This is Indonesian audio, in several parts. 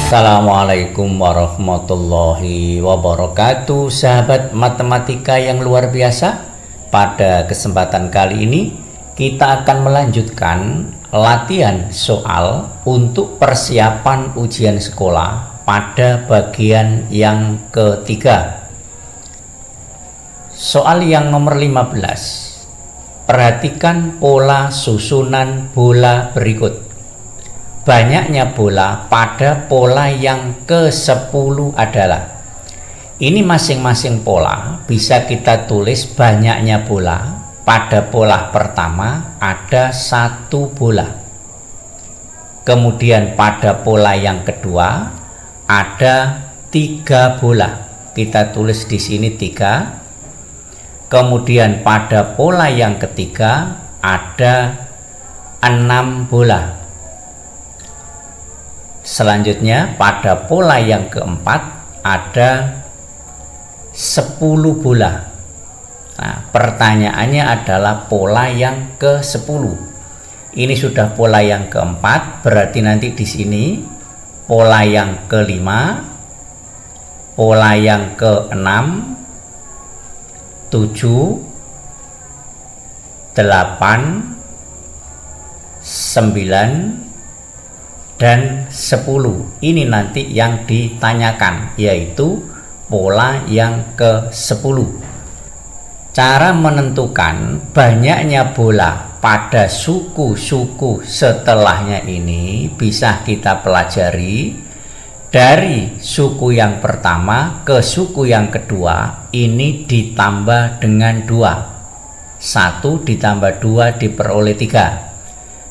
Assalamualaikum warahmatullahi wabarakatuh, sahabat matematika yang luar biasa. Pada kesempatan kali ini kita akan melanjutkan latihan soal untuk persiapan ujian sekolah pada bagian yang ketiga. Soal yang nomor 15. Perhatikan pola susunan bola berikut. Banyaknya bola pada pola yang ke-10 adalah. Ini masing-masing pola bisa kita tulis banyaknya bola. Pada pola pertama ada 1 bola. Kemudian pada pola yang kedua ada 3 bola. Kita tulis di sini 3. Kemudian pada pola yang ketiga ada 6 bola. Selanjutnya pada pola yang keempat ada 10 bola. Nah, pertanyaannya adalah pola yang ke-10. Ini sudah pola yang keempat, berarti nanti di sini pola yang kelima, pola yang ke-6, 7, 8, 9, dan 10. Ini nanti yang ditanyakan, yaitu pola yang ke-10. Cara menentukan banyaknya bola pada suku-suku setelahnya ini bisa kita pelajari dari suku yang pertama ke suku yang kedua. Ini ditambah dengan 2. 1 ditambah 2 diperoleh 3.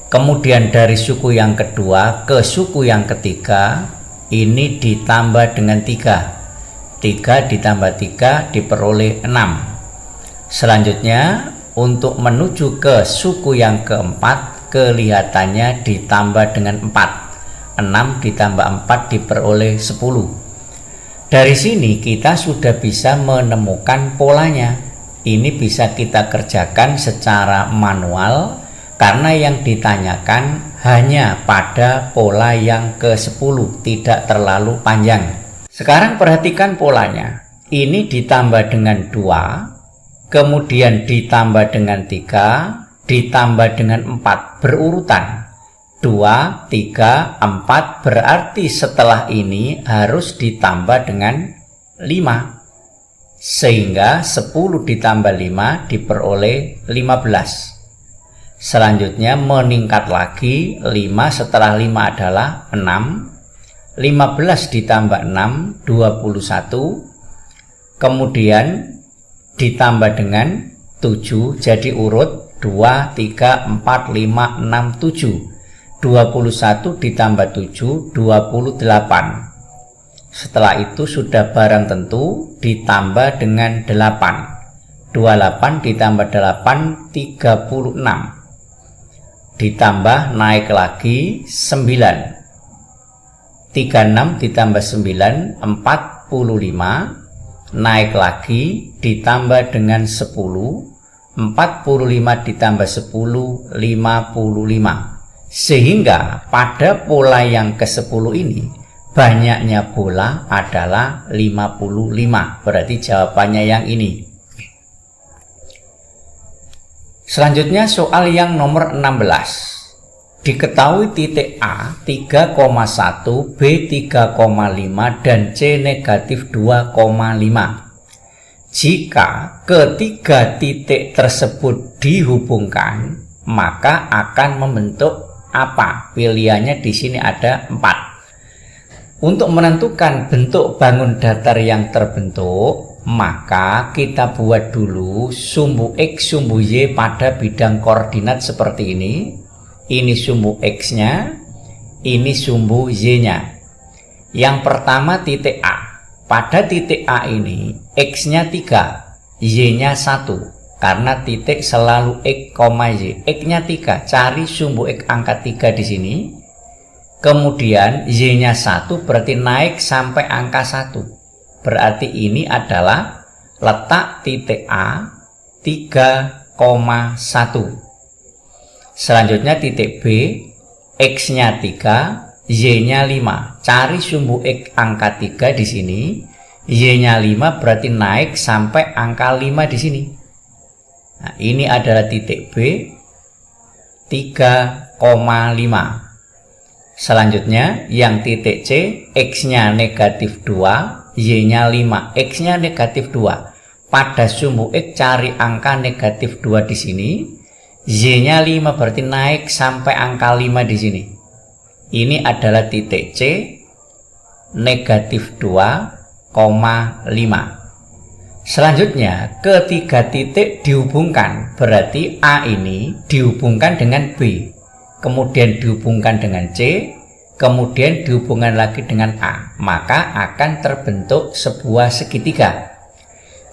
Kemudian dari suku yang kedua ke suku yang ketiga ini ditambah dengan 3. 3 ditambah 3 diperoleh 6. Selanjutnya untuk menuju ke suku yang keempat kelihatannya ditambah dengan 4. 6 ditambah 4 diperoleh 10. Dari sini kita sudah bisa menemukan polanya. Ini bisa kita kerjakan secara manual karena yang ditanyakan hanya pada pola yang ke-10, tidak terlalu panjang. Sekarang perhatikan polanya. Ini ditambah dengan 2, kemudian ditambah dengan 3, ditambah dengan 4, berurutan. 2, 3, 4, berarti setelah ini harus ditambah dengan 5. Sehingga 10 ditambah 5 diperoleh 15. Selanjutnya meningkat lagi, 5 setelah 5 adalah 6. 15 ditambah 6, 21. Kemudian ditambah dengan 7, jadi urut 2, 3, 4, 5, 6, 7. 21 ditambah 7, 28. Setelah itu sudah barang tentu ditambah dengan 8. 28 ditambah 8, 36. Ditambah naik lagi 9. 36 ditambah 9, 45. Naik lagi ditambah dengan 10. 45 ditambah 10, 55. Sehingga pada pola yang ke-10 ini banyaknya bola adalah 55. Berarti jawabannya yang ini. Selanjutnya soal yang nomor 16. Diketahui titik A 3,1, B 3,5 dan C negatif 2,5. Jika ketiga titik tersebut dihubungkan, maka akan membentuk apa? Pilihannya di sini ada 4. Untuk menentukan bentuk bangun datar yang terbentuk, maka kita buat dulu sumbu X, sumbu Y pada bidang koordinat seperti ini. Ini sumbu X-nya, ini sumbu Y-nya. Yang pertama titik A. Pada titik A ini, X-nya 3, Y-nya 1. Karena titik selalu X, Y. X-nya 3, cari sumbu X angka 3 di sini. Kemudian Y-nya 1 berarti naik sampai angka 1. Berarti ini adalah letak titik A 3,1. Selanjutnya titik B, X-nya 3, Y-nya 5. Cari sumbu X angka 3 di sini. Y-nya 5 berarti naik sampai angka 5 di sini. Nah, ini adalah titik B 3,5. Selanjutnya yang titik C, X-nya negatif 2, Y-nya 5, X-nya negatif 2. Pada sumbu X cari angka negatif 2 di sini. Y-nya 5 berarti naik sampai angka 5 di sini. Ini adalah titik C negatif 2,5. Selanjutnya ketiga titik dihubungkan, berarti A ini dihubungkan dengan B, kemudian dihubungkan dengan C, kemudian dihubungkan lagi dengan A, maka akan terbentuk sebuah segitiga.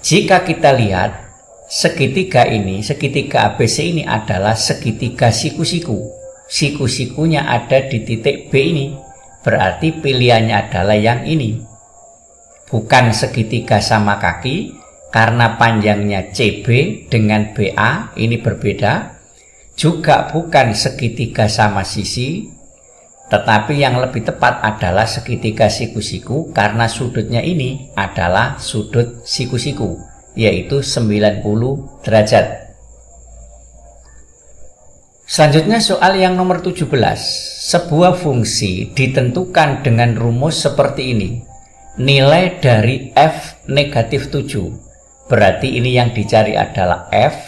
Jika kita lihat segitiga ini, segitiga ABC ini adalah segitiga siku-siku. Siku-sikunya ada di titik B ini, berarti pilihannya adalah yang ini. Bukan segitiga sama kaki, karena panjangnya CB dengan BA ini berbeda. Juga bukan segitiga sama sisi, tetapi yang lebih tepat adalah segitiga siku-siku, karena sudutnya ini adalah sudut siku-siku, yaitu 90 derajat. Selanjutnya soal yang nomor 17. Sebuah fungsi ditentukan dengan rumus seperti ini. Nilai dari f negatif 7. Berarti ini yang dicari adalah f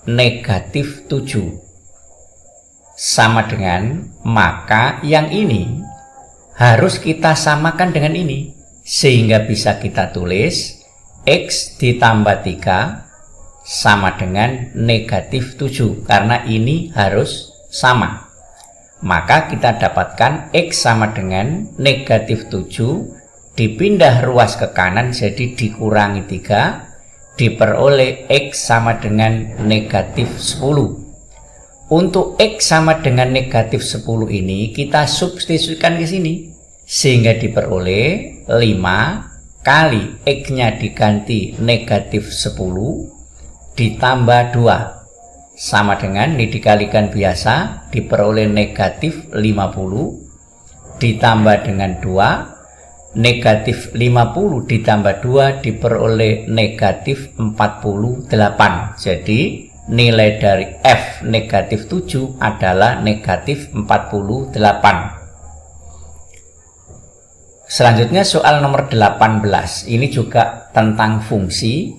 negatif 7. Sama dengan, maka yang ini harus kita samakan dengan ini. Sehingga bisa kita tulis X ditambah 3 sama dengan negatif 7, karena ini harus sama. Maka kita dapatkan X sama dengan negatif 7, dipindah ruas ke kanan jadi dikurangi 3, diperoleh X sama dengan negatif 10. Untuk X sama dengan negatif 10 ini kita substitusikan ke sini, sehingga diperoleh 5 kali X-nya diganti negatif 10 ditambah 2 sama dengan, ini dikalikan biasa, diperoleh negatif 50 ditambah dengan 2, negatif 50 ditambah 2 diperoleh negatif 48. Jadi nilai dari f negatif 7 adalah negatif 48. Selanjutnya soal nomor 18. Ini juga tentang fungsi.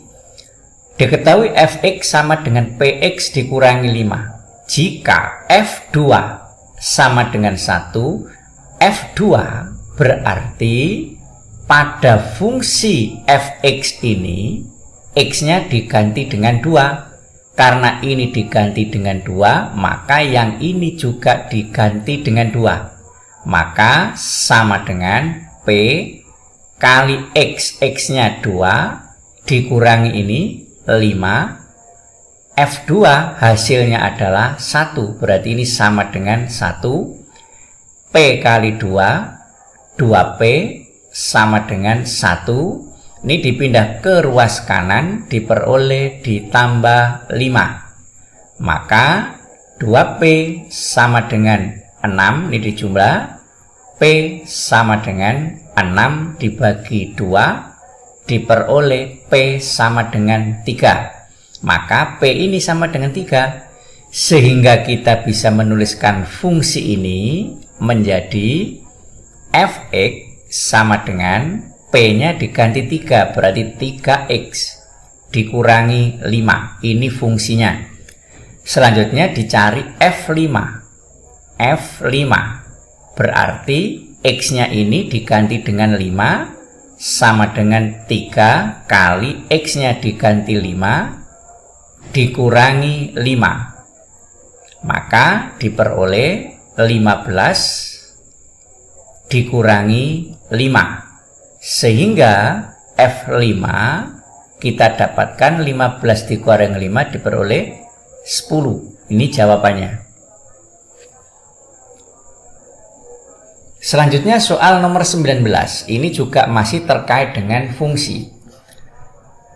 Diketahui fx sama dengan px dikurangi 5. Jika f2 sama dengan 1, f2 berarti pada fungsi fx ini x-nya diganti dengan 2. Karena ini diganti dengan 2, maka yang ini juga diganti dengan 2. Maka sama dengan p kali x, x-nya 2 dikurangi ini 5, F2 hasilnya adalah 1, berarti ini sama dengan 1, P kali 2, 2P sama dengan 1, ini dipindah ke ruas kanan, diperoleh ditambah 5, maka 2P sama dengan 6, ini dijumlah, P sama dengan 6 dibagi 2, diperoleh P sama dengan 3. Maka P ini sama dengan 3. Sehingga kita bisa menuliskan fungsi ini menjadi fx sama dengan P-nya diganti 3, berarti 3x dikurangi 5. Ini fungsinya. Selanjutnya dicari F5. F5 berarti x-nya ini diganti dengan 5 sama dengan 3 kali X-nya diganti 5 dikurangi 5. Maka diperoleh 15 dikurangi 5. Sehingga F5 kita dapatkan 15 dikurangi 5 diperoleh 10. Ini jawabannya. Selanjutnya soal nomor 19. Ini juga masih terkait dengan fungsi.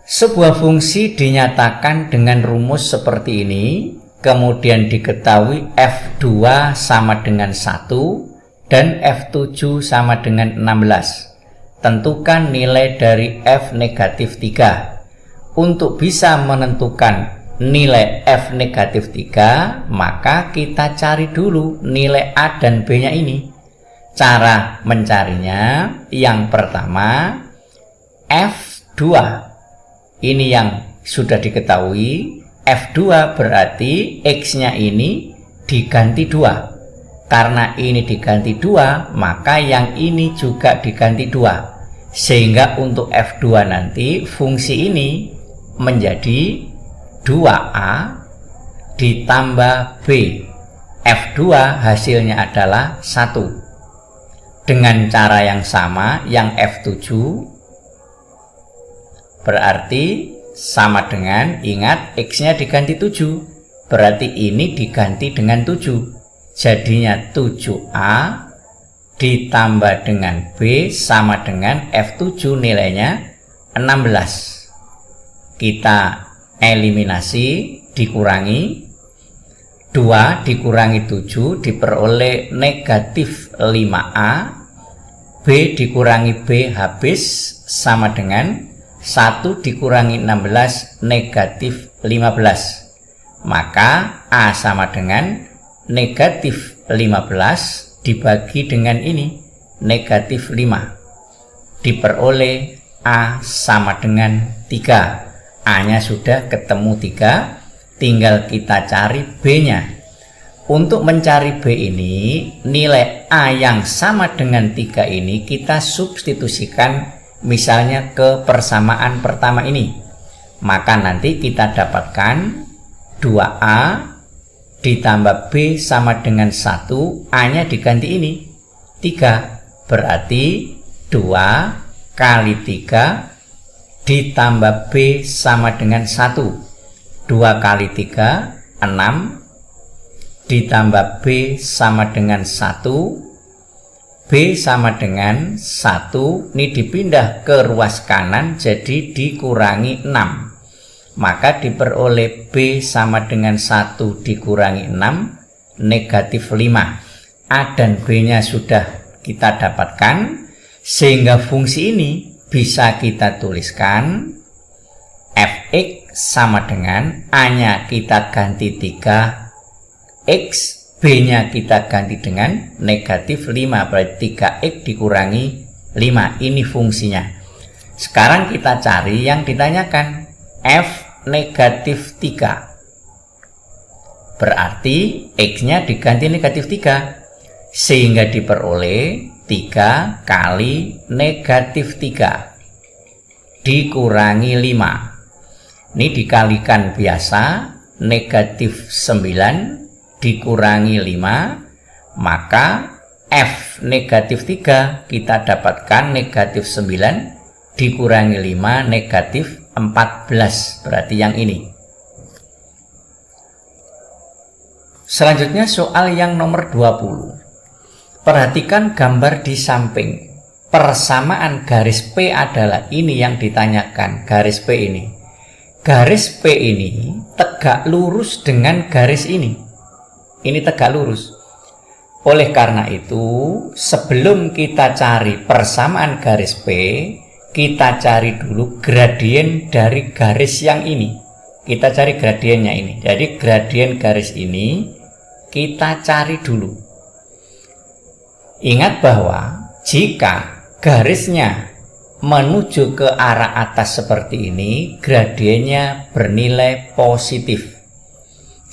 Sebuah fungsi dinyatakan dengan rumus seperti ini, kemudian diketahui f2 sama dengan 1 dan F7 sama dengan 16. Tentukan nilai dari F negatif 3. Untuk bisa menentukan nilai F negatif 3, maka kita cari dulu nilai A dan B-nya ini. Cara mencarinya, yang pertama, F2. Ini yang sudah diketahui. F2 berarti X-nya ini diganti 2. Karena ini diganti 2, maka yang ini juga diganti 2. Sehingga untuk F2 nanti fungsi ini menjadi 2A ditambah B. F2 hasilnya adalah 1. Dengan cara yang sama, yang F7 berarti sama dengan, ingat X-nya diganti 7. Berarti ini diganti dengan 7. Jadinya 7A ditambah dengan B sama dengan F7 nilainya 16. Kita eliminasi, dikurangi 2 dikurangi 7 diperoleh negatif 5A. B dikurangi B habis sama dengan 1 dikurangi 16 negatif 15. Maka A sama dengan negatif 15 dibagi dengan ini negatif 5. Diperoleh A sama dengan 3. A-nya sudah ketemu 3, tinggal kita cari B-nya. Untuk mencari B ini, nilai A yang sama dengan 3 ini kita substitusikan misalnya ke persamaan pertama ini. Maka nanti kita dapatkan 2A ditambah B sama dengan 1, A-nya diganti ini 3. Berarti 2 kali 3 ditambah B sama dengan 1. 2 kali 3, 6. Ditambah B sama dengan 1. B sama dengan 1. Ini dipindah ke ruas kanan, jadi dikurangi 6. Maka diperoleh B sama dengan 1 dikurangi 6, negatif 5. A dan B-nya sudah kita dapatkan, sehingga fungsi ini bisa kita tuliskan Fx sama dengan A-nya kita ganti 3, X, B-nya kita ganti dengan negatif 5, berarti 3X dikurangi 5. Ini fungsinya. Sekarang kita cari yang ditanyakan, F negatif 3. Berarti X-nya diganti negatif 3, sehingga diperoleh 3 kali negatif 3 dikurangi 5. Ini dikalikan biasa, negatif 9 dikurangi 5, maka F negatif 3 kita dapatkan negatif 9 dikurangi 5 negatif 14, berarti yang ini. Selanjutnya soal yang nomor 20. Perhatikan gambar di samping. Persamaan garis P adalah ini yang ditanyakan, garis P ini. Garis P ini tegak lurus dengan garis ini. Ini tegak lurus. Oleh karena itu, sebelum kita cari persamaan garis P, kita cari dulu gradien dari garis yang ini. Kita cari gradiennya ini. Jadi gradien garis ini kita cari dulu. Ingat bahwa jika garisnya menuju ke arah atas seperti ini, gradiennya bernilai positif.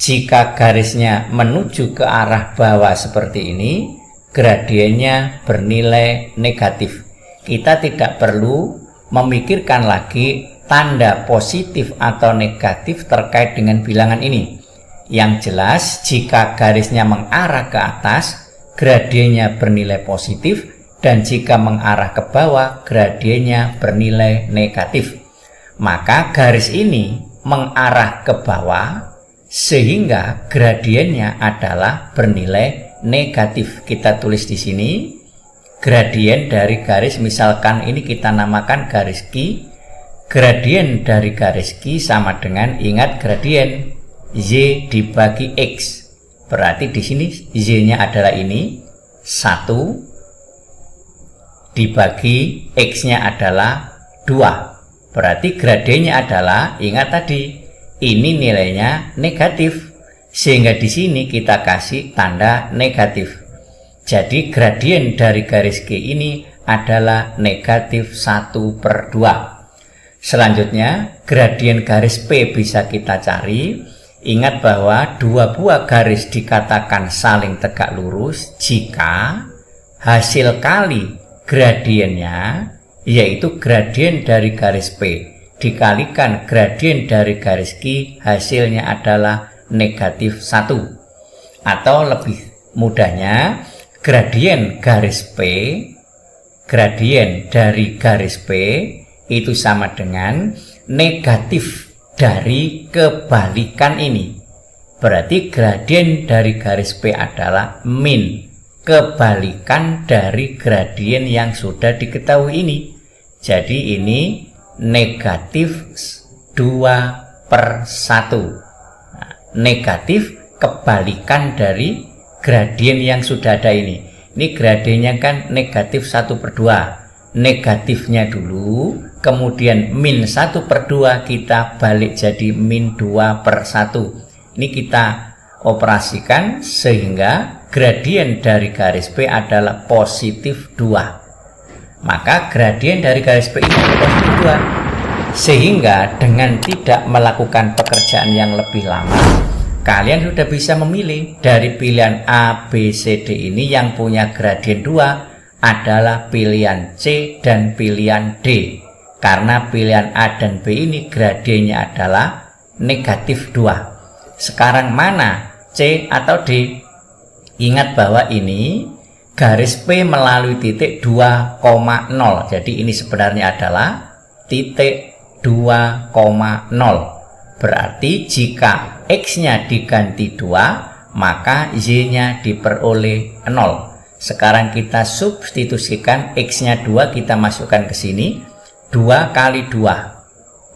Jika garisnya menuju ke arah bawah seperti ini, gradiennya bernilai negatif. Kita tidak perlu memikirkan lagi tanda positif atau negatif terkait dengan bilangan ini. Yang jelas, jika garisnya mengarah ke atas, gradiennya bernilai positif, dan jika mengarah ke bawah, gradiennya bernilai negatif. Maka garis ini mengarah ke bawah, sehingga gradiennya adalah bernilai negatif. Kita tulis di sini gradien dari garis, misalkan ini kita namakan garis Q. Gradien dari garis Q sama dengan, ingat gradien Y dibagi X. Berarti di sini Y-nya adalah ini, 1 dibagi X-nya adalah 2. Berarti gradiennya adalah, ingat tadi, ini nilainya negatif. Sehingga di sini kita kasih tanda negatif. Jadi gradien dari garis G ini adalah negatif 1/2. Selanjutnya, gradien garis P bisa kita cari. Ingat bahwa dua buah garis dikatakan saling tegak lurus jika hasil kali gradiennya, yaitu gradien dari garis P dikalikan gradien dari garis Q, hasilnya adalah negatif 1. Atau lebih mudahnya, gradien garis P, gradien dari garis P itu sama dengan negatif dari kebalikan ini. Berarti gradien dari garis P /, kebalikan dari gradien yang sudah diketahui ini. Jadi ini negatif 2/1. Nah, negatif kebalikan dari gradien yang sudah ada ini. Ini gradiennya kan negatif 1/2. Negatifnya dulu, kemudian min 1/2 kita balik jadi min 2/1. Ini kita operasikan sehingga gradien dari garis P adalah positif 2. Maka gradien dari garis P ini positif 2. Sehingga dengan tidak melakukan pekerjaan yang lebih lama, kalian sudah bisa memilih dari pilihan A, B, C, D ini yang punya gradien 2 adalah pilihan C dan pilihan D. Karena pilihan A dan B ini gradiennya adalah negatif 2. Sekarang mana C atau D? Ingat bahwa ini garis P melalui titik 2,0. Jadi ini sebenarnya adalah titik 2,0. Berarti jika X-nya diganti 2, maka Y-nya diperoleh 0. Sekarang kita substitusikan X-nya 2, kita masukkan ke sini. 2 kali 2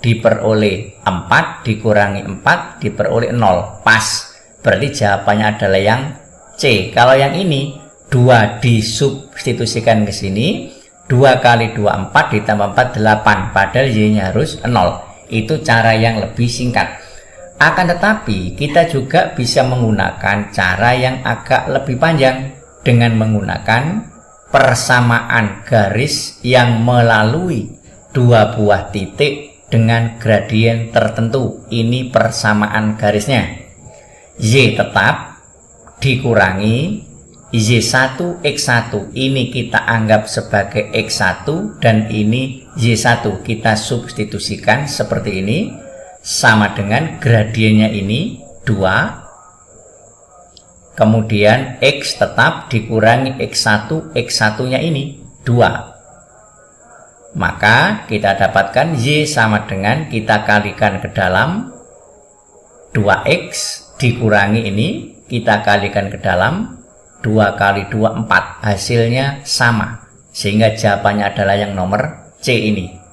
diperoleh 4, dikurangi 4 diperoleh 0. Pas. Berarti jawabannya adalah yang C. Kalau yang ini 2 disubstitusikan ke sini, 2 kali 2 4 ditambah 4 8. Padahal Y-nya harus 0. Itu cara yang lebih singkat. Akan tetapi kita juga bisa menggunakan cara yang agak lebih panjang dengan menggunakan persamaan garis yang melalui dua buah titik dengan gradien tertentu. Ini persamaan garisnya. Y tetap dikurangi Y1 X1. Ini kita anggap sebagai X1 dan ini Y1. Kita substitusikan seperti ini. Sama dengan gradiennya ini 2. Kemudian X tetap dikurangi X1, X1-nya ini 2. Maka kita dapatkan Y sama dengan kita kalikan ke dalam 2X dikurangi ini, kita kalikan ke dalam 2 kali 2, 4. Hasilnya sama. Sehingga jawabannya adalah yang nomor C ini.